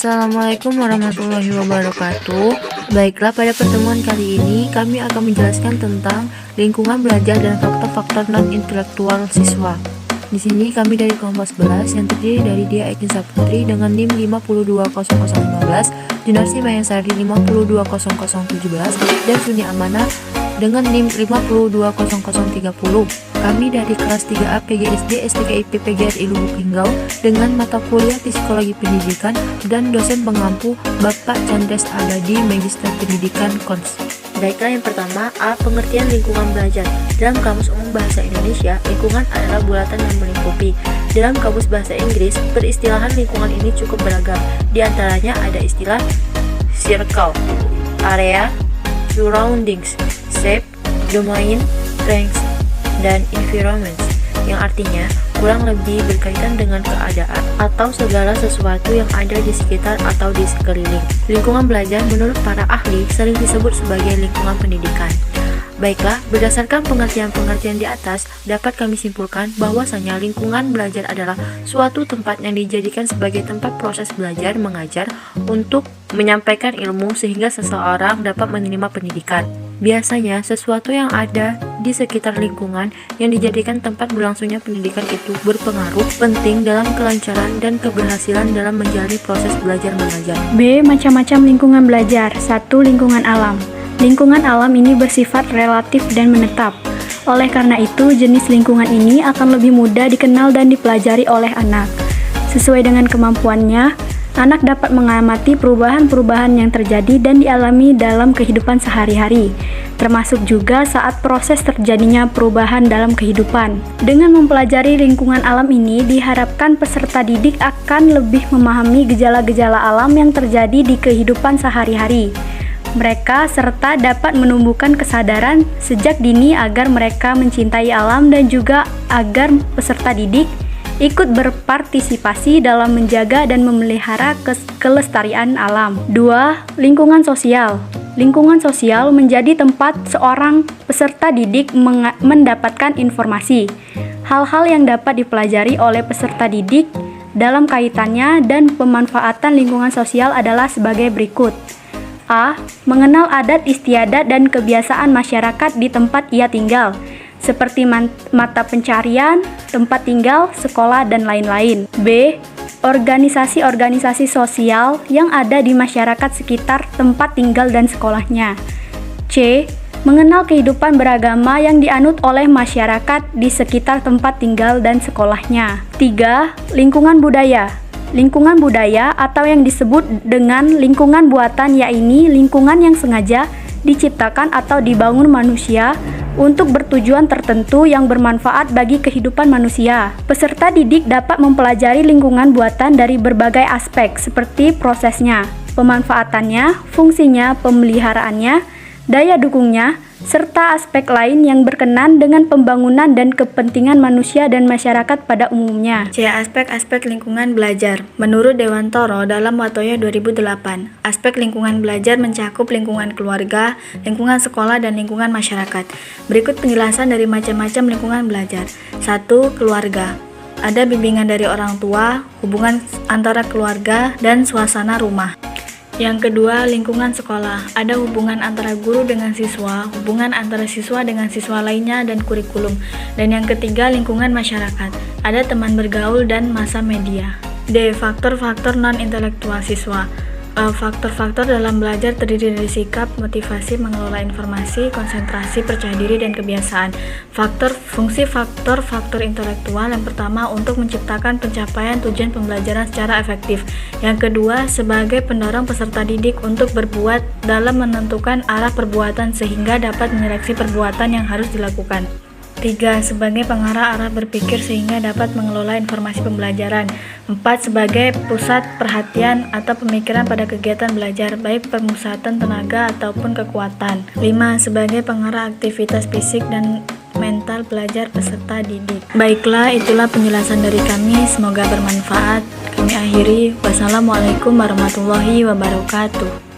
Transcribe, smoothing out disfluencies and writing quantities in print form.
Assalamualaikum warahmatullahi wabarakatuh. Baiklah, pada pertemuan kali ini kami akan menjelaskan tentang lingkungan belajar dan faktor-faktor non-intelektual siswa. Di sini kami dari kelompok 11 yang terdiri dari Dia Ekin Saputri dengan NIM 5200015, Junarsi Mayasari 5200017, dan Suni Amanah dengan NIM 5200030. Kami dari kelas 3A PGSD STKIP PGRI Lubuk Linggau dengan mata kuliah Psikologi Pendidikan dan dosen pengampu Bapak Chandres Abadi Magister Pendidikan Kons. Baiklah, yang pertama, A. Pengertian lingkungan belajar. Dalam Kamus Umum Bahasa Indonesia, lingkungan adalah bulatan yang melingkupi. Dalam Kamus Bahasa Inggris, peristilahan lingkungan ini cukup beragam. Di antaranya ada istilah circle, area, surroundings, shape, domain, range, dan environment, yang artinya kurang lebih berkaitan dengan keadaan atau segala sesuatu yang ada di sekitar atau di sekeliling. Lingkungan belajar menurut para ahli sering disebut sebagai lingkungan pendidikan. Baiklah, berdasarkan pengertian-pengertian di atas, dapat kami simpulkan bahwasanya lingkungan belajar adalah suatu tempat yang dijadikan sebagai tempat proses belajar mengajar untuk menyampaikan ilmu sehingga seseorang dapat menerima pendidikan. Biasanya, sesuatu yang ada di sekitar lingkungan yang dijadikan tempat berlangsungnya pendidikan itu berpengaruh penting dalam kelancaran dan keberhasilan dalam menjalani proses belajar mengajar. B. Macam-macam lingkungan belajar. 1. Lingkungan alam. Lingkungan alam ini bersifat relatif dan menetap. Oleh karena itu, jenis lingkungan ini akan lebih mudah dikenal dan dipelajari oleh anak. Sesuai dengan kemampuannya, anak dapat mengamati perubahan-perubahan yang terjadi dan dialami dalam kehidupan sehari-hari, termasuk juga saat proses terjadinya perubahan dalam kehidupan. Dengan mempelajari lingkungan alam ini, diharapkan peserta didik akan lebih memahami gejala-gejala alam yang terjadi di kehidupan sehari-hari mereka, serta dapat menumbuhkan kesadaran sejak dini agar mereka mencintai alam dan juga agar peserta didik ikut berpartisipasi dalam menjaga dan memelihara kelestarian alam. 2. Lingkungan sosial. Lingkungan sosial menjadi tempat seorang peserta didik mendapatkan informasi, hal-hal yang dapat dipelajari oleh peserta didik dalam kaitannya dan pemanfaatan lingkungan sosial adalah sebagai berikut. A. Mengenal adat istiadat dan kebiasaan masyarakat di tempat ia tinggal, seperti mata pencarian, tempat tinggal, sekolah, dan lain-lain. B. Organisasi-organisasi sosial yang ada di masyarakat sekitar tempat tinggal dan sekolahnya. C. Mengenal kehidupan beragama yang dianut oleh masyarakat di sekitar tempat tinggal dan sekolahnya. 3. Lingkungan budaya. Lingkungan budaya atau yang disebut dengan lingkungan buatan, yaitu lingkungan yang sengaja diciptakan atau dibangun manusia untuk bertujuan tertentu yang bermanfaat bagi kehidupan manusia. Peserta didik dapat mempelajari lingkungan buatan dari berbagai aspek seperti prosesnya, pemanfaatannya, fungsinya, pemeliharaannya, daya dukungnya, serta aspek lain yang berkenan dengan pembangunan dan kepentingan manusia dan masyarakat pada umumnya. C. Aspek-aspek lingkungan belajar. Menurut Dewantoro dalam Watoya 2008, aspek lingkungan belajar mencakup lingkungan keluarga, lingkungan sekolah, dan lingkungan masyarakat. Berikut penjelasan dari macam-macam lingkungan belajar. 1. Keluarga. Ada bimbingan dari orang tua, hubungan antara keluarga, dan suasana rumah. Yang kedua, lingkungan sekolah. Ada hubungan antara guru dengan siswa, hubungan antara siswa dengan siswa lainnya, dan kurikulum. Dan yang ketiga, lingkungan masyarakat. Ada teman bergaul dan massa media. D. Faktor-faktor non-intelektual siswa. Faktor-faktor dalam belajar terdiri dari sikap, motivasi, mengelola informasi, konsentrasi, percaya diri, dan kebiasaan. Fungsi faktor-faktor intelektual yang pertama untuk menciptakan pencapaian tujuan pembelajaran secara efektif. Yang kedua, sebagai pendorong peserta didik untuk berbuat dalam menentukan arah perbuatan sehingga dapat menyeleksi perbuatan yang harus dilakukan. 3. Sebagai pengarah arah berpikir sehingga dapat mengelola informasi pembelajaran. 4. Sebagai pusat perhatian atau pemikiran pada kegiatan belajar, baik pemusatan tenaga ataupun kekuatan. 5. Sebagai pengarah aktivitas fisik dan mental belajar peserta didik. Baiklah, itulah penjelasan dari kami, semoga bermanfaat. Kami akhiri. Wassalamualaikum warahmatullahi wabarakatuh.